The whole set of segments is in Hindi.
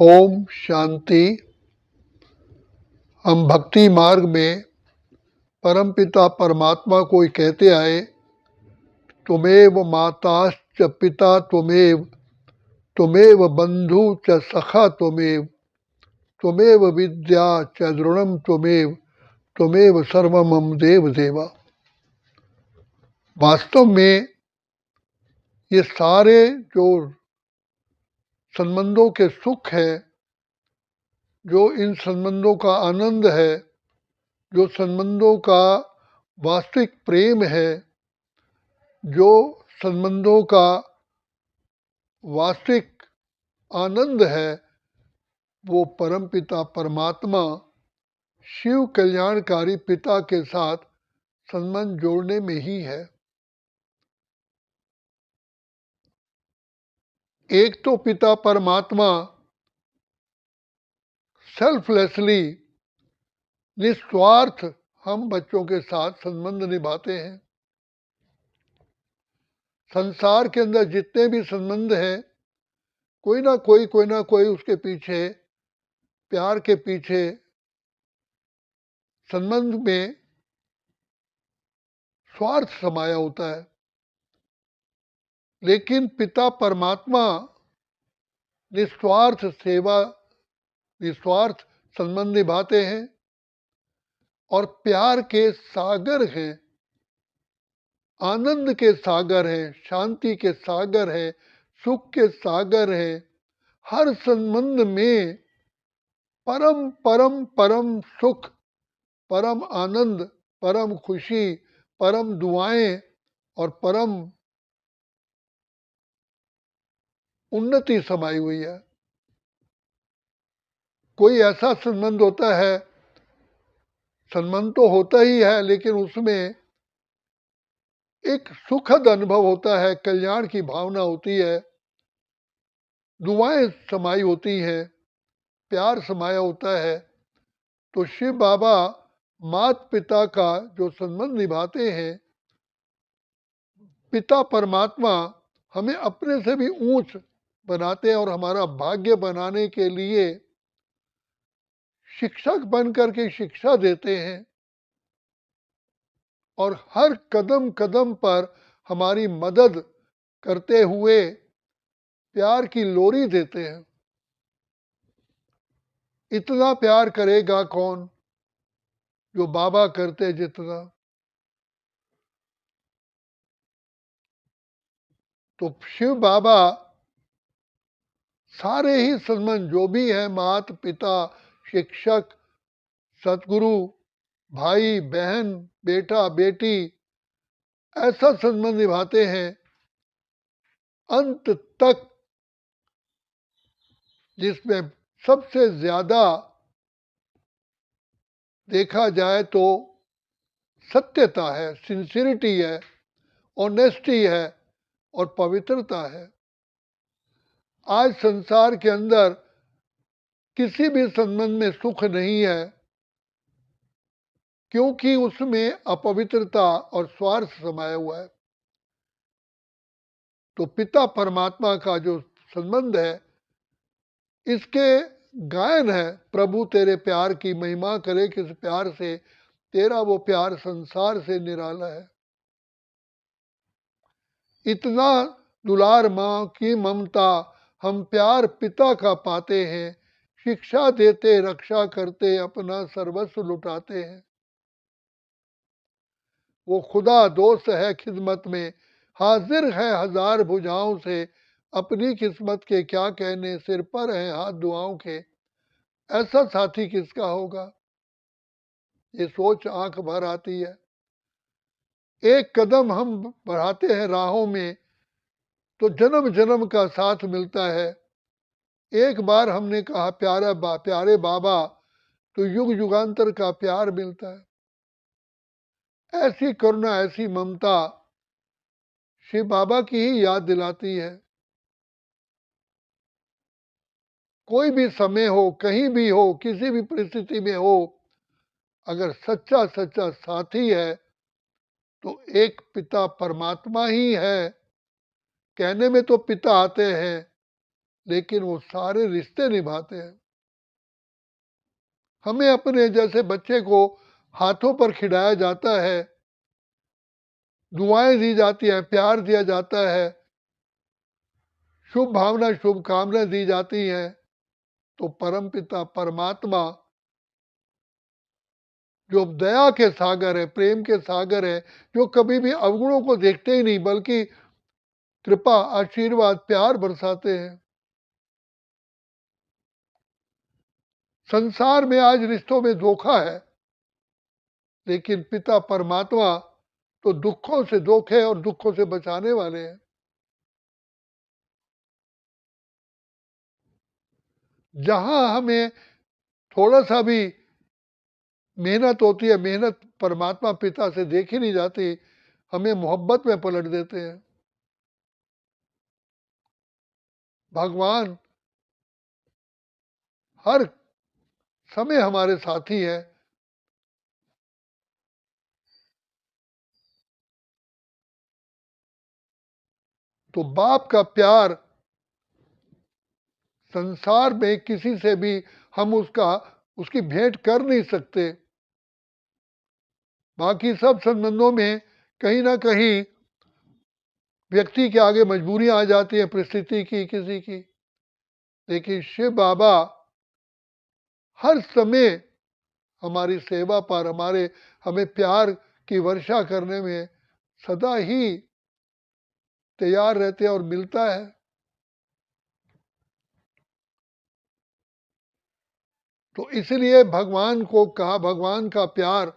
ओम शांति। हम भक्ति मार्ग में परमपिता परमात्मा को ही कहते आए, तुमेव माताश्च पिता त्वमेव, तुमेव बंधु च सखा त्वमेव, तुमेव विद्या च द्रोणम त्वमेव, तुमेव सर्वमम देव देवा। वास्तव में ये सारे जो संबंधों के सुख है, जो इन संबंधों का आनंद है, जो संबंधों का वास्तविक प्रेम है, जो संबंधों का वास्तविक आनंद है, वो परमपिता परमात्मा शिव कल्याणकारी पिता के साथ संबंध जोड़ने में ही है। एक तो पिता परमात्मा सेल्फलेसली, निस्वार्थ हम बच्चों के साथ संबंध निभाते हैं। संसार के अंदर जितने भी संबंध हैं, कोई ना कोई उसके पीछे, प्यार के पीछे, संबंध में स्वार्थ समाया होता है। लेकिन पिता परमात्मा निस्वार्थ सेवा, निस्वार्थ संबंध निभाते हैं और प्यार के सागर हैं, आनंद के सागर हैं, शांति के सागर हैं, सुख के सागर हैं। हर संबंध में परम परम परम सुख, परम आनंद, परम खुशी, परम दुआएं और परम उन्नति समाई हुई है। कोई ऐसा संबंध होता है, संबंध तो होता ही है, लेकिन उसमें एक सुखद अनुभव होता है, कल्याण की भावना होती है, दुआएं समाई होती हैं, प्यार समाया होता है। तो शिव बाबा माता पिता का जो संबंध निभाते हैं, पिता परमात्मा हमें अपने से भी ऊंच बनाते हैं और हमारा भाग्य बनाने के लिए शिक्षक बन करके शिक्षा देते हैं और हर कदम कदम पर हमारी मदद करते हुए प्यार की लोरी देते हैं। इतना प्यार करेगा कौन जो बाबा करते जितना। तो शिव बाबा सारे ही संबंध जो भी है, माता पिता, शिक्षक, सतगुरु, भाई बहन, बेटा बेटी, ऐसा संबंध निभाते हैं अंत तक, जिसमें सबसे ज्यादा देखा जाए तो सत्यता है, सिंसिरिटी है, ऑनेस्टी है और पवित्रता है। आज संसार के अंदर किसी भी संबंध में सुख नहीं है, क्योंकि उसमें अपवित्रता और स्वार्थ समाया हुआ है। तो पिता परमात्मा का जो संबंध है, इसके गायन है, प्रभु तेरे प्यार की महिमा करे किस प्यार से, तेरा वो प्यार संसार से निराला है। इतना दुलार माँ की ममता हम प्यार पिता का पाते हैं, शिक्षा देते, रक्षा करते, अपना सर्वस्व लुटाते हैं। वो खुदा दोस्त है खिदमत में, हाजिर है हजार भुजाओं से, अपनी किस्मत के क्या कहने, सिर पर है हाथ दुआओं के। ऐसा साथी किसका होगा, ये सोच आंख भर आती है। एक कदम हम बढ़ाते हैं राहों में तो जन्म जन्म का साथ मिलता है। एक बार हमने कहा प्यारे बाबा, तो युग युगांतर का प्यार मिलता है। ऐसी करुणा, ऐसी ममता शिव बाबा की ही याद दिलाती है। कोई भी समय हो, कहीं भी हो, किसी भी परिस्थिति में हो, अगर सच्चा सच्चा साथी है तो एक पिता परमात्मा ही है। कहने में तो पिता आते हैं, लेकिन वो सारे रिश्ते निभाते हैं। हमें अपने जैसे बच्चे को हाथों पर खिलाया जाता है, दुआएं दी जाती हैं, प्यार दिया जाता है, शुभ भावना शुभकामनाएं दी जाती हैं, तो परमपिता परमात्मा जो दया के सागर है, प्रेम के सागर है, जो कभी भी अवगुणों को देखते ही नहीं बल्कि कृपा, आशीर्वाद, प्यार बरसाते हैं। संसार में आज रिश्तों में धोखा है, लेकिन पिता परमात्मा तो दुखों से धोखे और दुखों से बचाने वाले हैं। जहां हमें थोड़ा सा भी मेहनत होती है, मेहनत परमात्मा पिता से देखी नहीं जाती, हमें मोहब्बत में पलट देते हैं। भगवान हर समय हमारे साथी है। तो बाप का प्यार संसार में किसी से भी हम उसकी भेंट कर नहीं सकते। बाकी सब संबंधों में कहीं ना कहीं व्यक्ति के आगे मजबूरियां आ जाती है, परिस्थिति की, किसी की। लेकिन शिव बाबा हर समय हमारी सेवा पर, हमें प्यार की वर्षा करने में सदा ही तैयार रहते हैं और मिलता है। तो इसलिए भगवान को कहा, भगवान का प्यार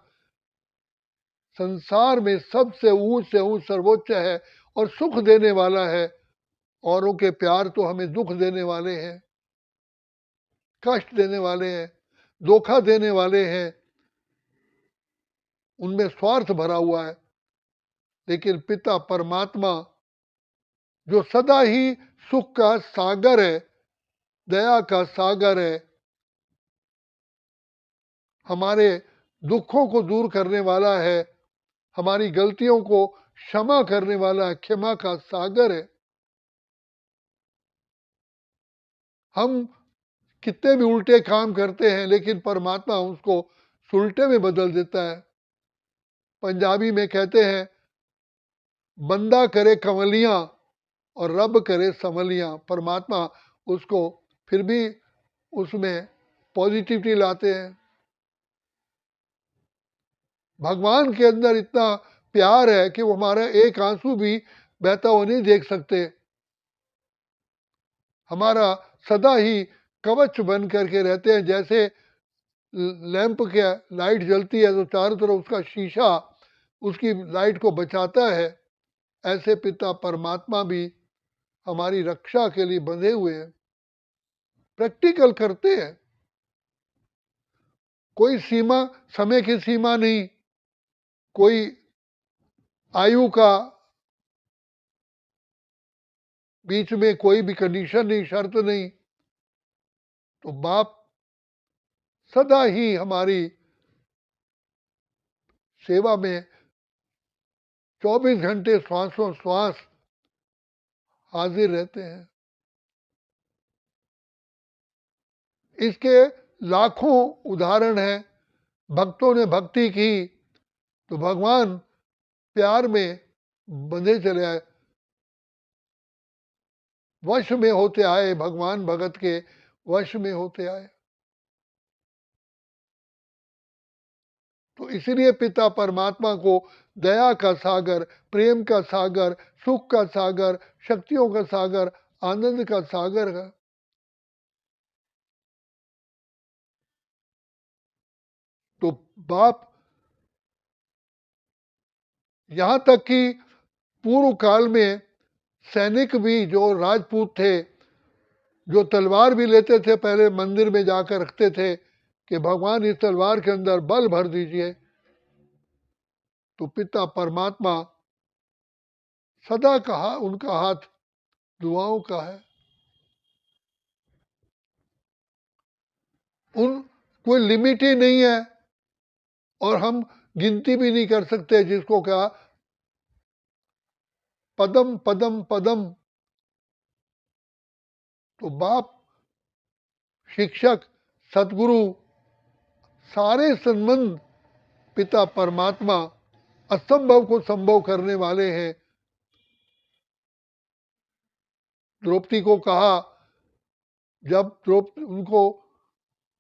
संसार में सबसे ऊंच से ऊंच सर्वोच्च है और सुख देने वाला है। औरों के प्यार तो हमें दुख देने वाले हैं, कष्ट देने वाले हैं, धोखा देने वाले हैं, उनमें स्वार्थ भरा हुआ है। लेकिन पिता परमात्मा जो सदा ही सुख का सागर है, दया का सागर है, हमारे दुखों को दूर करने वाला है, हमारी गलतियों को क्षमा करने वाला है, क्षमा का सागर है। हम कितने भी उल्टे काम करते हैं, लेकिन परमात्मा उसको सुलटे में बदल देता है। पंजाबी में कहते हैं, बंदा करे कमलियां और रब करे संवलियां। परमात्मा उसको फिर भी उसमें पॉजिटिविटी लाते हैं। भगवान के अंदर इतना प्यार है कि वो हमारा एक आंसू भी बहता हुआ नहीं देख सकते। हमारा सदा ही कवच बन करके रहते हैं। जैसे लैंप के लाइट जलती है तो चारों तरफ उसका शीशा उसकी लाइट को बचाता है, ऐसे पिता परमात्मा भी हमारी रक्षा के लिए बंधे हुए हैं, प्रैक्टिकल करते हैं। कोई सीमा, समय की सीमा नहीं, कोई आयु का बीच में कोई भी कंडीशन नहीं, शर्त नहीं। तो बाप सदा ही हमारी सेवा में 24 घंटे श्वासों श्वास हाजिर रहते हैं। इसके लाखों उदाहरण हैं। भक्तों ने भक्ति की तो भगवान प्यार में बंधे चले आए, वश में होते आए, भगवान भगत के वश में होते आए। तो इसीलिए पिता परमात्मा को दया का सागर, प्रेम का सागर, सुख का सागर, शक्तियों का सागर, आनंद का सागर है। तो बाप यहां तक कि पूर्व काल में सैनिक भी जो राजपूत थे, जो तलवार भी लेते थे, पहले मंदिर में जाकर रखते थे कि भगवान इस तलवार के अंदर बल भर दीजिए। तो पिता परमात्मा सदा कहा उनका हाथ दुआओं का है। उन कोई लिमिट ही नहीं है और हम गिनती भी नहीं कर सकते, जिसको क्या पदम पदम पदम तो बाप, शिक्षक, सतगुरु, सारे संबंध पिता परमात्मा असंभव को संभव करने वाले हैं। द्रौपदी को कहा, जब द्रौपदी उनको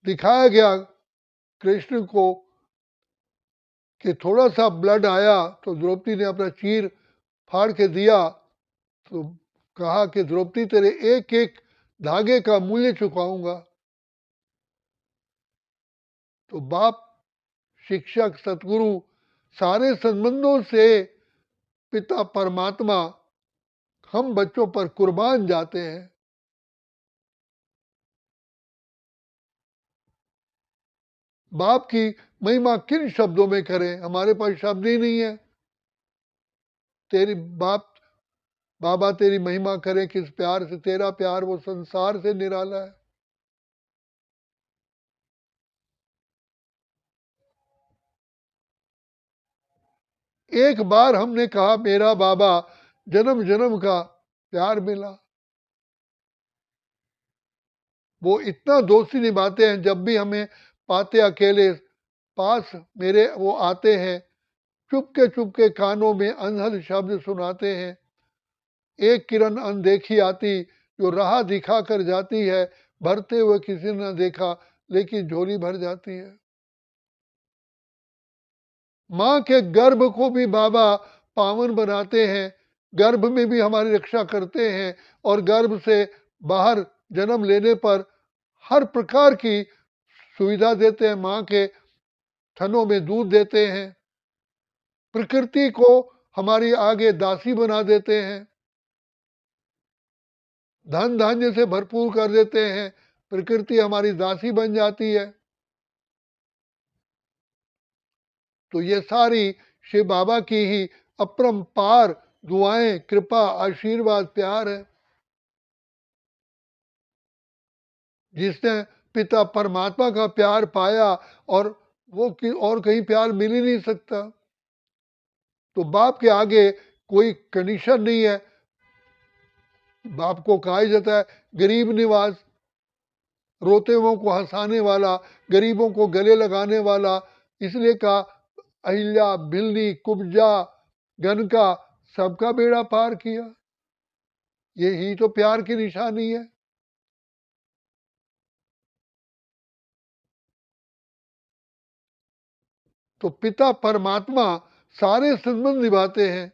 दिखाया गया कृष्ण को कि थोड़ा सा ब्लड आया, तो द्रौपदी ने अपना चीर फाड़ के दिया, तो कहा कि द्रौपदी तेरे एक एक धागे का मूल्य चुकाऊंगा। तो बाप, शिक्षक, सतगुरु, सारे संबंधों से पिता परमात्मा हम बच्चों पर कुर्बान जाते हैं। बाप की महिमा किन शब्दों में करें, हमारे पास शब्द ही नहीं है। तेरी बाप, बाबा तेरी महिमा करे किस प्यार से, तेरा प्यार वो संसार से निराला है। एक बार हमने कहा मेरा बाबा, जन्म जन्म का प्यार मिला। वो इतना दोस्ती निभाते हैं, जब भी हमें पाते अकेले पास मेरे वो आते हैं, चुपके कानों में अनहद शब्द सुनाते हैं। एक किरण अनदेखी आती जो राह दिखा कर जाती है, भरते हुए किसी ने देखा लेकिन झोली भर जाती है। माँ के गर्भ को भी बाबा पावन बनाते हैं, गर्भ में भी हमारी रक्षा करते हैं, और गर्भ से बाहर जन्म लेने पर हर प्रकार की सुविधा देते हैं। माँ के थनों में दूध देते हैं, प्रकृति को हमारी आगे दासी बना देते हैं, धन धान्य से भरपूर कर देते हैं, प्रकृति हमारी दासी बन जाती है। तो ये सारी शिव बाबा की ही अपरंपार दुआएं, कृपा, आशीर्वाद, प्यार है, जिसने पिता परमात्मा का प्यार पाया, और वो और कहीं प्यार मिल ही नहीं सकता। तो बाप के आगे कोई कंडीशन नहीं है। बाप को कहा जाता है गरीब निवाज, रोते हुओं को हंसाने वाला, गरीबों को गले लगाने वाला। इसलिए कहा अहिल्या, भिल्ली, कुब्जा, गनका, सबका बेड़ा पार किया। यही तो प्यार की निशानी है। तो पिता परमात्मा सारे संबंध निभाते हैं।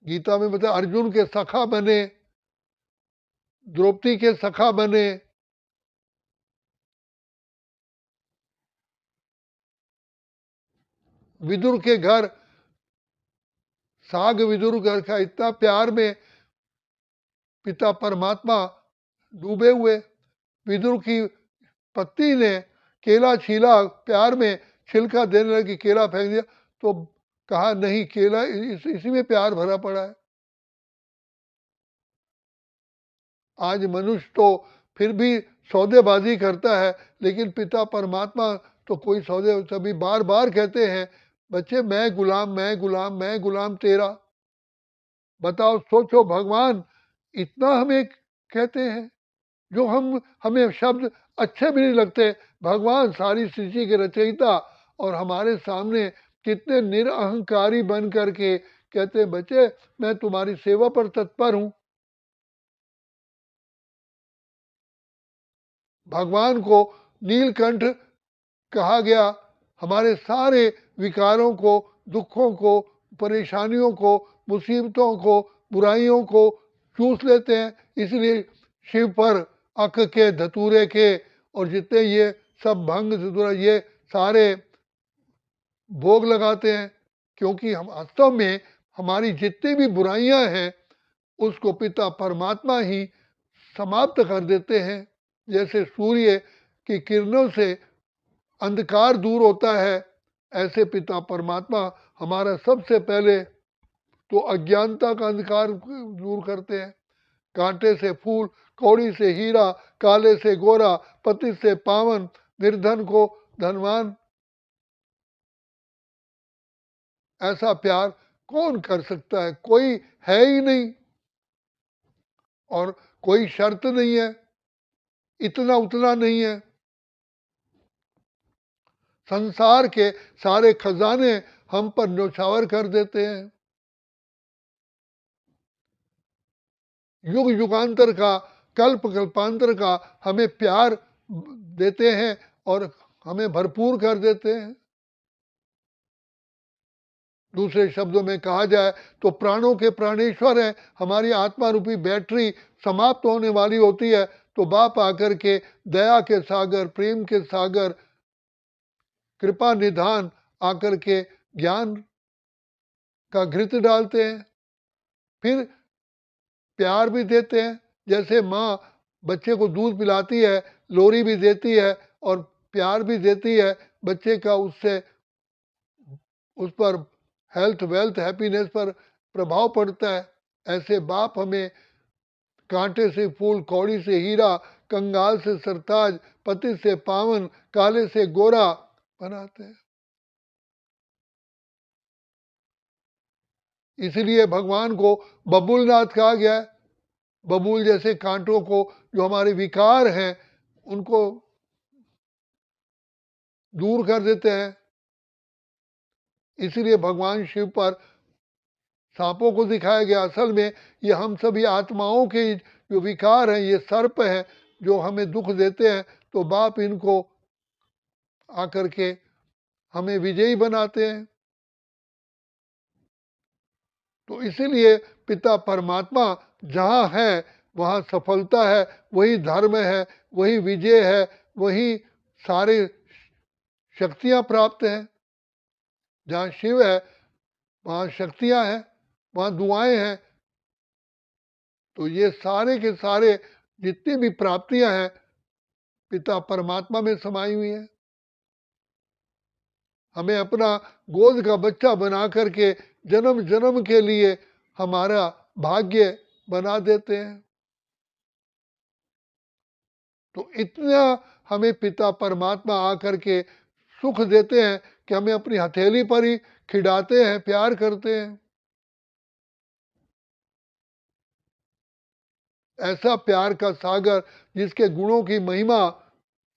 गीता में बताया अर्जुन के सखा बने, द्रौपदी के सखा बने, विदुर के घर, साग विदुर घर का इतना प्यार में पिता परमात्मा डूबे हुए। विदुर की पत्नी ने केला छीला, प्यार में छिलका देने लगी, केला फेंक दिया, तो कहा नहीं, केला इसी में प्यार भरा पड़ा है। आज मनुष्य तो फिर भी सौदेबाजी करता है, लेकिन पिता परमात्मा तो कोई सौदे, सभी बार बार कहते हैं बच्चे मैं गुलाम, मैं गुलाम, मैं गुलाम तेरा। बताओ, सोचो, भगवान इतना हमें कहते हैं, जो हमें शब्द अच्छे भी नहीं लगते। भगवान सारी सृष्टि के रचयिता, और हमारे सामने कितने निरअहंकारी बन करके कहते हैं बच्चे मैं तुम्हारी सेवा पर तत्पर हूं। भगवान को नीलकंठ कहा गया, हमारे सारे विकारों को, दुखों को, परेशानियों को, मुसीबतों को, बुराइयों को चूस लेते हैं। इसलिए शिव पर अक के, धतूरे के, और जितने ये सब भंग धतूरा, ये सारे भोग लगाते हैं, क्योंकि हम वास्तव में हमारी जितनी भी बुराइयां हैं उसको पिता परमात्मा ही समाप्त कर देते हैं। जैसे सूर्य की किरणों से अंधकार दूर होता है, ऐसे पिता परमात्मा हमारा सबसे पहले तो अज्ञानता का अंधकार दूर करते हैं। कांटे से फूल, कौड़ी से हीरा, काले से गोरा, पतित से पावन, निर्धन को धनवान, ऐसा प्यार कौन कर सकता है? कोई है ही नहीं। और कोई शर्त नहीं है, इतना उतना नहीं है। संसार के सारे खजाने हम पर न्यौछावर कर देते हैं। युग युगांतर का, कल्प कल्पांतर का हमें प्यार देते हैं और हमें भरपूर कर देते हैं। दूसरे शब्दों में कहा जाए तो प्राणों के प्राणेश्वर हैं। हमारी आत्मा रूपी बैटरी समाप्त होने वाली होती है तो बाप आकर के दया के सागर, प्रेम के सागर, कृपा निधान आकर के ज्ञान का घृत डालते हैं। फिर प्यार भी देते हैं। जैसे माँ बच्चे को दूध पिलाती है, लोरी भी देती है और प्यार भी देती है, बच्चे का उससे उस पर हेल्थ, वेल्थ, हैप्पीनेस पर प्रभाव पड़ता है। ऐसे बाप हमें कांटे से फूल, कौड़ी से हीरा, कंगाल से सरताज, पति से पावन, काले से गोरा बनाते हैं। इसलिए भगवान को बबूलनाथ कहा गया है। बबूल जैसे कांटों को, जो हमारे विकार हैं, उनको दूर कर देते हैं। इसलिए भगवान शिव पर सांपों को दिखाया गया। असल में ये हम सभी आत्माओं के जो विकार हैं, ये सर्प हैं जो हमें दुख देते हैं, तो बाप इनको आकर के हमें विजयी बनाते हैं। तो इसीलिए पिता परमात्मा जहाँ है वहाँ सफलता है, वही धर्म है, वही विजय है, वही सारे शक्तियाँ प्राप्त हैं। जहाँ शिव है वहाँ शक्तियाँ हैं, वहाँ दुआएं हैं। तो ये सारे के सारे जितनी भी प्राप्तियां हैं पिता परमात्मा में समाई हुई हैं। हमें अपना गोद का बच्चा बना करके जन्म जन्म के लिए हमारा भाग्य बना देते हैं। तो इतना हमें पिता परमात्मा आकर के सुख देते हैं कि हमें अपनी हथेली पर ही खिलाते हैं, प्यार करते हैं। ऐसा प्यार का सागर जिसके गुणों की महिमा,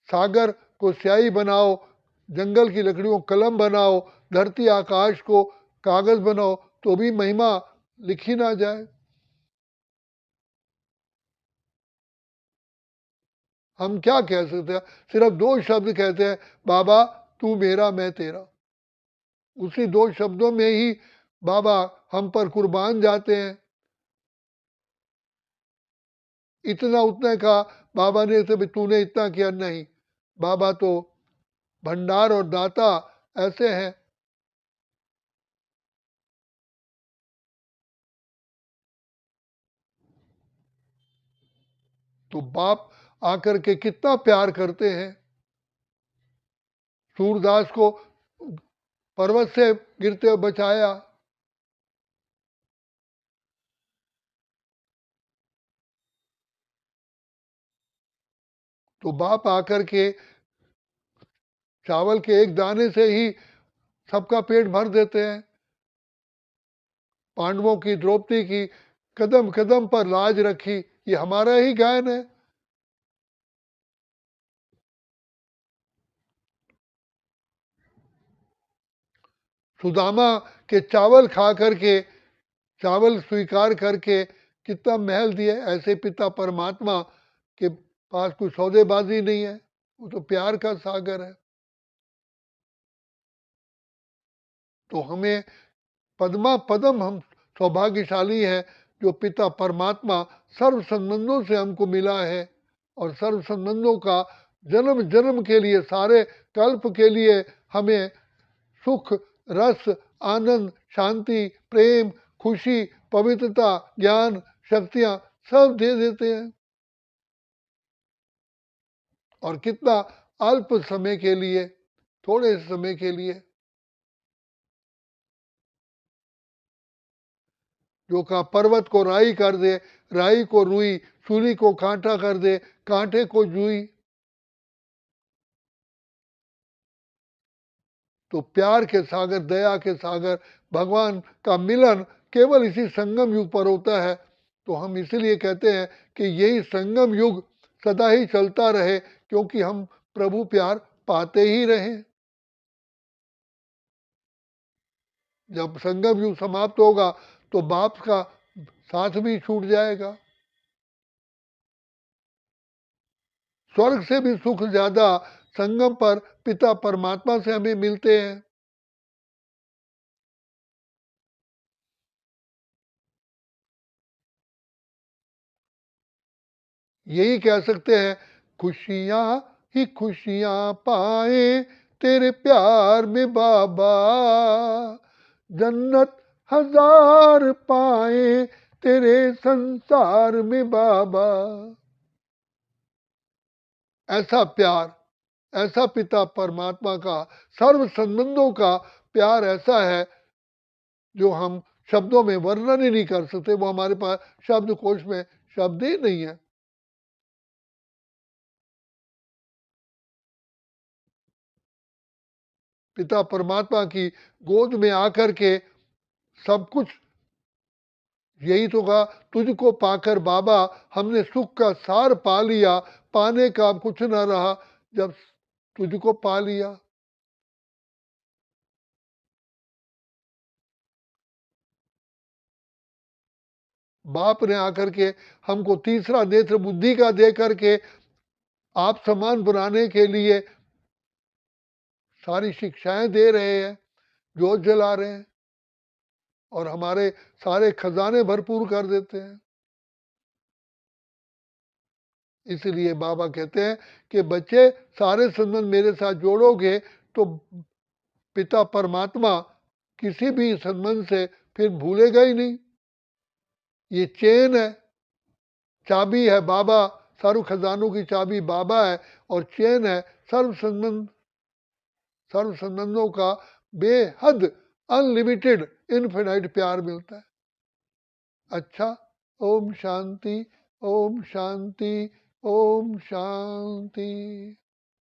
सागर को स्याही बनाओ, जंगल की लकड़ियों कलम बनाओ, धरती आकाश को कागज बनाओ, तो भी महिमा लिखी ना जाए। हम क्या कह सकते हैं? सिर्फ दो शब्द कहते हैं, बाबा तू मेरा मैं तेरा। उसी दो शब्दों में ही बाबा हम पर कुर्बान जाते हैं। इतना उतने का बाबा ने तो तूने इतना किया नहीं। बाबा तो भंडार और दाता ऐसे हैं। तो बाप आकर के कितना प्यार करते हैं। सूरदास को पर्वत से गिरते हुए बचाया। तो बाप आकर के चावल के एक दाने से ही सबका पेट भर देते हैं। पांडवों की, द्रौपदी की कदम कदम पर लाज रखी, ये हमारा ही गायन है। सुदामा के चावल खा करके, चावल स्वीकार करके कितना महल दिए। ऐसे पिता परमात्मा के पास कोई सौदेबाजी नहीं है, वो तो प्यार का सागर है। तो हमें पद्मा पदम, हम सौभाग्यशाली हैं जो पिता परमात्मा सर्व संबंधों से हमको मिला है। और सर्व संबंधों का जन्म जन्म के लिए, सारे कल्प के लिए हमें सुख, रस, आनंद, शांति, प्रेम, खुशी, पवित्रता, ज्ञान, शक्तियां सब दे देते हैं। और कितना अल्प समय के लिए, थोड़े समय के लिए। जो का पर्वत को राई कर दे, राई को रुई, सूली को कांटा कर दे, कांटे को जुई। तो प्यार के सागर, दया के सागर, भगवान का मिलन केवल इसी संगम युग पर होता है। तो हम इसीलिए कहते हैं कि यही संगम युग सदा ही चलता रहे, क्योंकि हम प्रभु प्यार पाते ही रहें। जब संगम युग समाप्त होगा तो बाप का साथ भी छूट जाएगा। स्वर्ग से भी सुख ज्यादा संगम पर पिता परमात्मा से हमें मिलते हैं। यही कह सकते हैं, खुशियां ही खुशियां पाए तेरे प्यार में बाबा, जन्नत हजार पाए तेरे संसार में बाबा। ऐसा प्यार, ऐसा पिता परमात्मा का सर्व संबंधों का प्यार ऐसा है जो हम शब्दों में वर्णन ही नहीं कर सकते। वो हमारे पास शब्द कोश में शब्द ही नहीं है। पिता परमात्मा की गोद में आकर के सब कुछ, यही तो कहा, तुझको पाकर बाबा हमने सुख का सार पा लिया, पाने का अब कुछ न रहा जब तुझको पा लिया। बाप ने आकर के हमको तीसरा नेत्र बुद्धि का दे करके आप समान बनाने के लिए सारी शिक्षाएं दे रहे हैं, जोत जला रहे हैं और हमारे सारे खजाने भरपूर कर देते हैं। इसलिए बाबा कहते हैं कि बच्चे सारे संबंध मेरे साथ जोड़ोगे तो पिता परमात्मा किसी भी संबंध से फिर भूलेगा ही नहीं। ये चेन है, चाबी है बाबा, सर्व खजानों की चाबी बाबा है और चेन है सर्व संबंध, सर्व संबंधों का बेहद अनलिमिटेड इनफिनाइट प्यार मिलता है। अच्छा, ओम शांति, ओम शांति, ओम शांति।